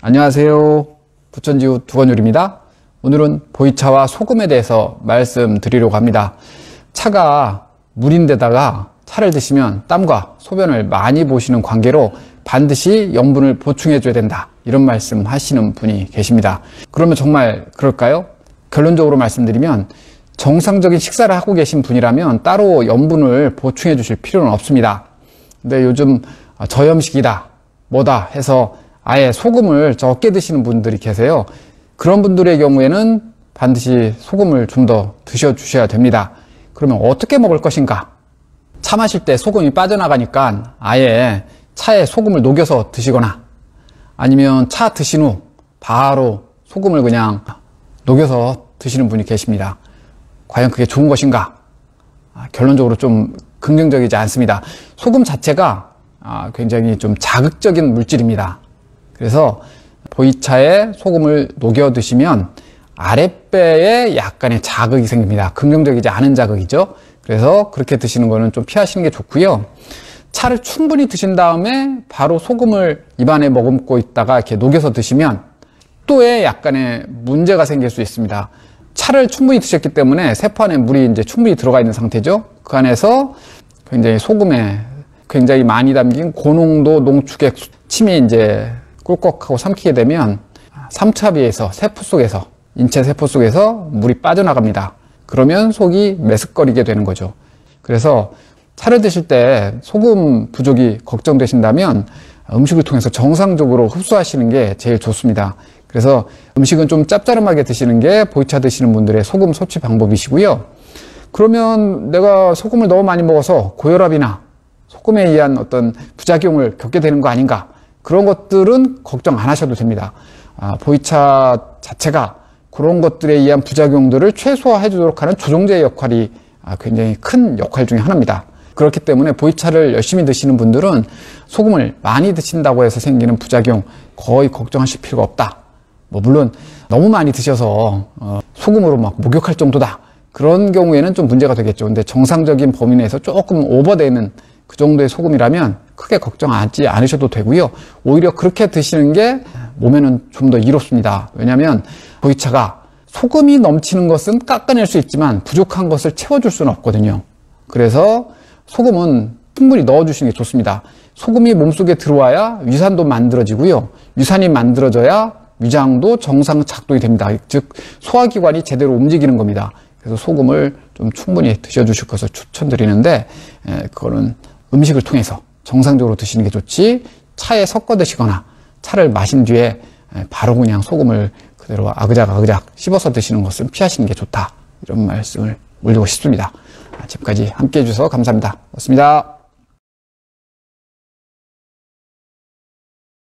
안녕하세요. 부천지우 두건율입니다. 오늘은 보이차와 소금에 대해서 말씀드리려고 합니다. 차가 물인데다가 차를 드시면 땀과 소변을 많이 보시는 관계로 반드시 염분을 보충해 줘야 된다, 이런 말씀 하시는 분이 계십니다. 그러면 정말 그럴까요? 결론적으로 말씀드리면 정상적인 식사를 하고 계신 분이라면 따로 염분을 보충해 주실 필요는 없습니다. 근데 요즘 저염식이다 뭐다 해서 아예 소금을 적게 드시는 분들이 계세요. 그런 분들의 경우에는 반드시 소금을 좀 더 드셔 주셔야 됩니다. 그러면 어떻게 먹을 것인가? 차 마실 때 소금이 빠져나가니까 아예 차에 소금을 녹여서 드시거나, 아니면 차 드신 후 바로 소금을 그냥 녹여서 드시는 분이 계십니다. 과연 그게 좋은 것인가? 결론적으로 좀 긍정적이지 않습니다. 소금 자체가 굉장히 좀 자극적인 물질입니다. 그래서 보이차에 소금을 녹여 드시면 아랫배에 약간의 자극이 생깁니다. 긍정적이지 않은 자극이죠. 그래서 그렇게 드시는 거는 좀 피하시는 게 좋고요. 차를 충분히 드신 다음에 바로 소금을 입안에 머금고 있다가 이렇게 녹여서 드시면 또에 약간의 문제가 생길 수 있습니다. 차를 충분히 드셨기 때문에 세포 안에 물이 이제 충분히 들어가 있는 상태죠. 그 안에서 굉장히 소금에 굉장히 많이 담긴 고농도 농축액 침이 이제 꿀꺽하고 삼키게 되면 삼차비에서 세포 속에서, 인체 세포 속에서 물이 빠져나갑니다. 그러면 속이 메스꺼리게 되는 거죠. 그래서 차를 드실 때 소금 부족이 걱정되신다면 음식을 통해서 정상적으로 흡수하시는 게 제일 좋습니다. 그래서 음식은 좀 짭짤하게 드시는 게 보이차 드시는 분들의 소금 섭취 방법이시고요. 그러면 내가 소금을 너무 많이 먹어서 고혈압이나 소금에 의한 어떤 부작용을 겪게 되는 거 아닌가? 그런 것들은 걱정 안 하셔도 됩니다. 보이차 자체가 그런 것들에 의한 부작용들을 최소화해 주도록 하는 조종제의 역할이 굉장히 큰 역할 중에 하나입니다. 그렇기 때문에 보이차를 열심히 드시는 분들은 소금을 많이 드신다고 해서 생기는 부작용 거의 걱정하실 필요가 없다. 물론 너무 많이 드셔서 소금으로 막 목욕할 정도다, 그런 경우에는 좀 문제가 되겠죠. 근데 정상적인 범위 내에서 조금 오버되는 그 정도의 소금이라면 크게 걱정하지 않으셔도 되고요. 오히려 그렇게 드시는 게 몸에는 좀 더 이롭습니다. 왜냐하면 보이차가 소금이 넘치는 것은 깎아낼 수 있지만 부족한 것을 채워줄 수는 없거든요. 그래서 소금은 충분히 넣어주시는 게 좋습니다. 소금이 몸속에 들어와야 위산도 만들어지고요. 위산이 만들어져야 위장도 정상 작동이 됩니다. 즉 소화기관이 제대로 움직이는 겁니다. 그래서 소금을 좀 충분히 드셔주실 것을 추천드리는데, 그거는 음식을 통해서 정상적으로 드시는 게 좋지, 차에 섞어 드시거나 차를 마신 뒤에 바로 그냥 소금을 그대로 아그작 씹어서 드시는 것은 피하시는 게 좋다, 이런 말씀을 올리고 싶습니다. 지금까지 함께 해주셔서 감사합니다. 고맙습니다.